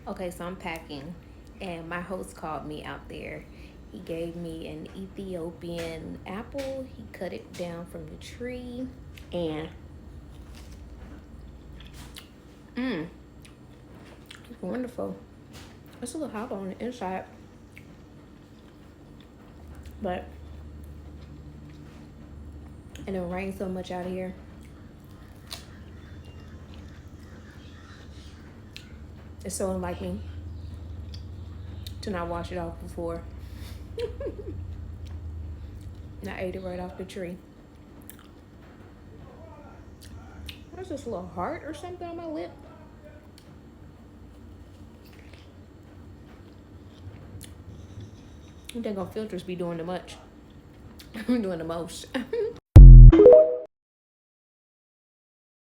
Okay, so I'm packing, and my host called me out there. He gave me an Ethiopian apple. He cut it down from the tree, and mmm, it's wonderful. It's a little hot on the inside, but and it rains so much out here. It's so unlike me to not wash it off before. And I ate it right off the tree. There's this little heart or something on my lip. I think on filters be doing the much. I'm doing the most.